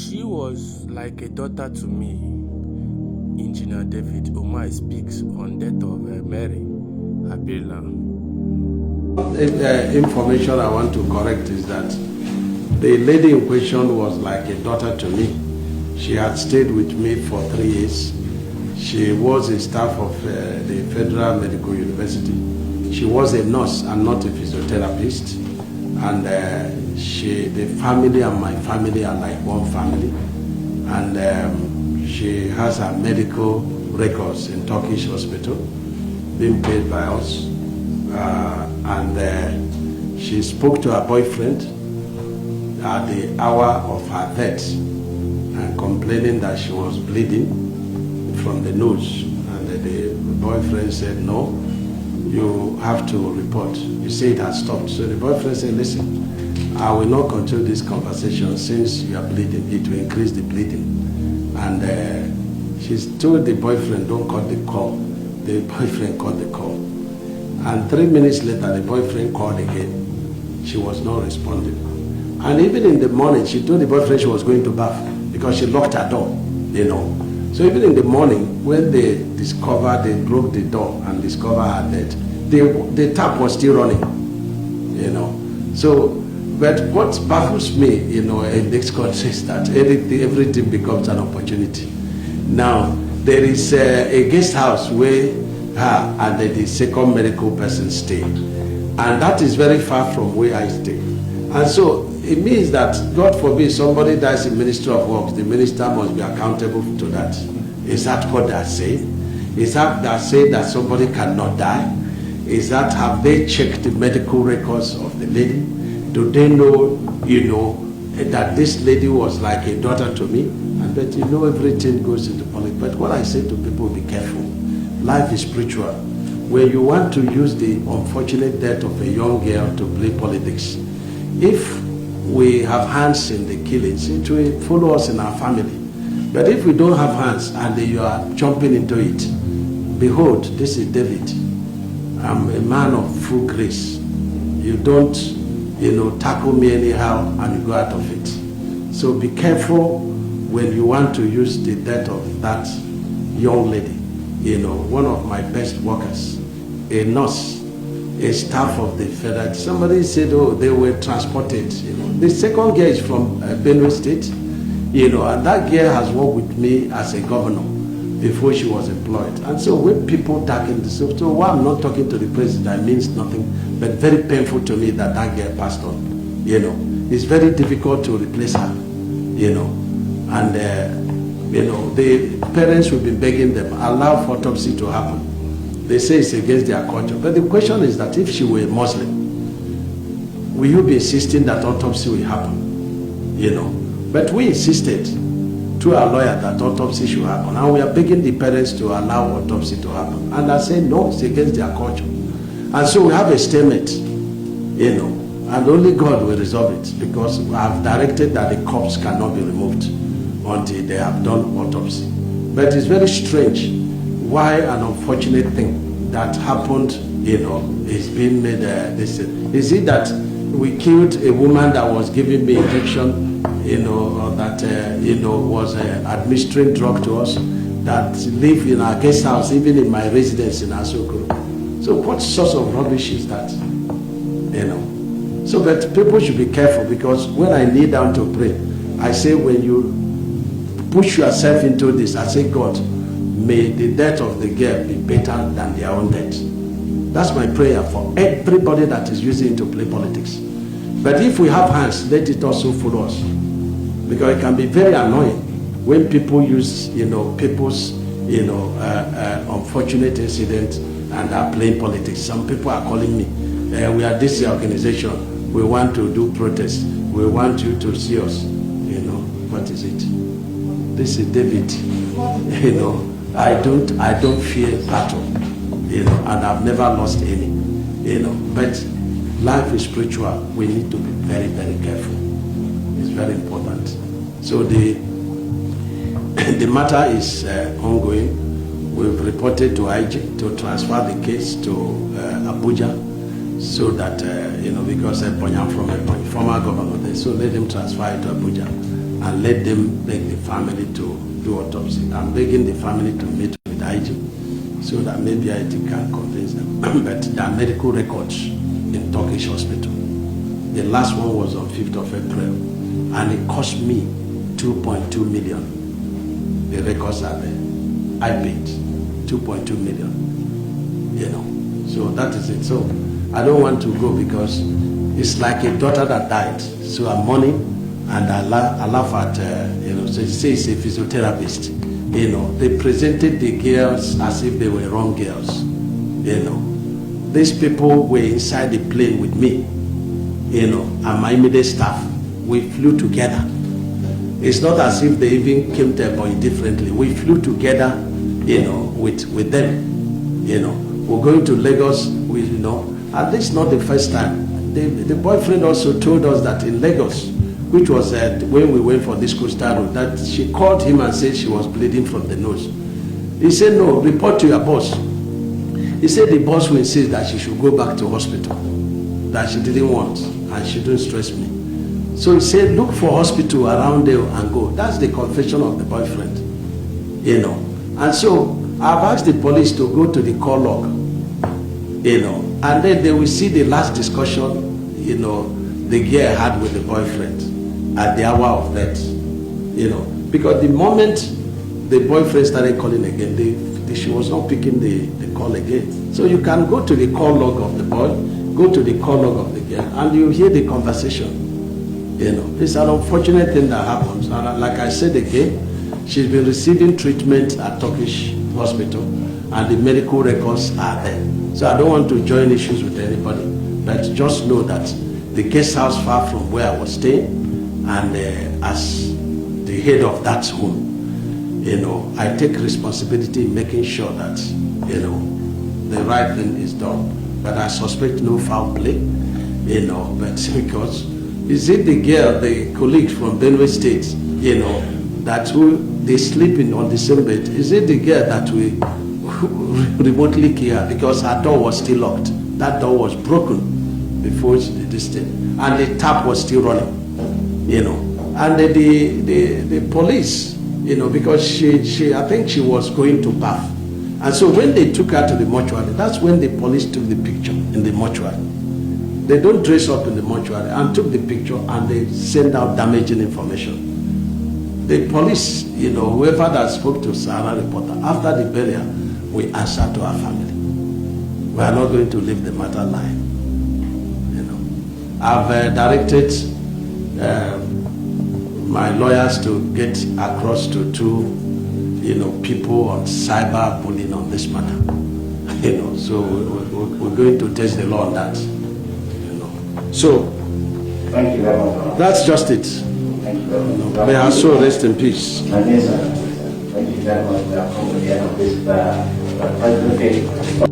She was like a daughter to me. Engineer David Umahi Speaks on death of Mary Habila. Information I want to correct is that the lady in question was like a daughter to me. She had stayed with me for 3 years. She was a staff of the Federal Medical University. She was a nurse and not a physiotherapist. And the family and my family are like one family. And she has her medical records in Turkish hospital, being paid by us. She spoke to her boyfriend at the hour of her death and complaining that she was bleeding from the nose. And the boyfriend said, no, you have to report. You say it has stopped. So the boyfriend said, listen, I will not continue this conversation since you are bleeding. It will increase the bleeding. And she told the boyfriend, don't cut the call. The boyfriend cut the call. And 3 minutes later, the boyfriend called again. She was not responding. And even in the morning, she told the boyfriend she was going to bath because she locked her door, So even in the morning, when they broke the door and discovered her dead, the tap was still running, So, but what baffles me, in this country is that everything becomes an opportunity. Now, there is a guest house where her and the second medical person stay. And that is very far from where I stay. And so it means that, God forbid, somebody dies in Ministry of Works, the minister must be accountable to that. Is that what they say? Is that they say that somebody cannot die? Is that, have they checked the medical records of the lady? Do they know, that this lady was like a daughter to me? And but everything goes into politics. But what I say to people, be careful. Life is spiritual. When you want to use the unfortunate death of a young girl to play politics, if we have hands in the killings, it will follow us in our family. But if we don't have hands and you are jumping into it, behold, this is David. I'm a man of full grace. You don't, tackle me anyhow and you go out of it. So be careful when you want to use the death of that young lady. One of my best workers, a nurse, a staff of the federal. Somebody said, oh, they were transported. The second girl is from Benue State, and that girl has worked with me as a governor before she was employed. And so when people darken the so while I'm not talking to the president, it means nothing, but very painful to me that girl passed on. It's very difficult to replace her, and the parents will be begging them, allow for autopsy to happen. They say it's against their culture. But the question is that if she were a Muslim, will you be insisting that autopsy will happen? But we insisted to our lawyer that autopsy should happen. And we are begging the parents to allow autopsy to happen. And I say, no, it's against their culture. And so we have a statement, and only God will resolve it, because I have directed that the corpse cannot be removed until they have done autopsy. But it's very strange why an unfortunate thing that happened, is being made this. Is it that we killed a woman that was giving me injection, that was administering drug to us, that live in our guest house, even in my residence in Asokoro? So what sort of rubbish is that? So but people should be careful, because when I kneel down to pray, I say, when you push yourself into this, I say, God, may the death of the girl be better than their own death. That's my prayer for everybody that is using it to play politics. But if we have hands, let it also follow us. Because it can be very annoying when people use, people's, unfortunate incidents and are playing politics. Some people are calling me, we are this organization, we want to do protests, we want you to see us. What is it? This is David. I don't fear battle, and I've never lost any, but life is spiritual. We need to be very, very careful. It's very important. So the matter is ongoing. We've reported to IG to transfer the case to Abuja, so that, because I'm from a former governor there, so let him transfer it to Abuja. and let them beg the family to do autopsy. I'm begging the family to meet with IG so that maybe IG can convince them. But there are medical records in Turkish hospital. The last one was on 5th of April, and it cost me 2.2 million. The records are there. I paid 2.2 million, you know. So that is it. So I don't want to go because it's like a daughter that died. So I'm mourning, and I laugh at, you know, so he says a physiotherapist. You know, they presented the girls as if they were wrong girls. You know, these people were inside the plane with me, you know, and my immediate staff. We flew together. It's not as if they even came to Ebonyi differently. We flew together, you know, with them. You know, we're going to Lagos, you know, and this is not the first time. The boyfriend also told us that in Lagos, which was when we went for this coastal road, that she called him and said she was bleeding from the nose. He said, no, report to your boss. He said the boss will insist that she should go back to hospital, that she didn't want, and she didn't stress me. So he said, look for hospital around there and go. That's the confession of the boyfriend, you know. And so I've asked the police to go to the call log, you know, and then they will see the last discussion, you know, the girl had with the boyfriend at the hour of death, you know. Because the moment the boyfriend started calling again, she was not picking the call again. So you can go to the call log of the boy, go to the call log of the girl, and you hear the conversation. You know, it's an unfortunate thing that happens. And like I said again, she's been receiving treatment at Turkish hospital, and the medical records are there. So I don't want to join issues with anybody, but just know that the guest house far from where I was staying, and as the head of that home, you know, I take responsibility in making sure that, you know, the right thing is done. But I suspect no foul play, you know, but because is it the girl, the colleague from Benue State, you know, that they sleeping on the same bed? Is it the girl that we remotely kill her because her door was still locked? That door was broken before she did this thing, and the tap was still running, you know. And the police, you know, because she I think she was going to bath, and so when they took her to the mortuary, that's when the police took the picture in the mortuary. They don't dress up in the mortuary, and took the picture, and they send out damaging information. The police, you know, whoever that spoke to Sahara reporter, after the burial, we answered to our family. We are not going to leave the matter lying. You know, I've directed my lawyers to get across to two, you know, people on cyber bullying on this matter. You know, so we're going to test the law on that. So, thank you very much. That's just it. Thank you very much. May our soul rest in peace. Thank you very much. We have come to the end of this presentation.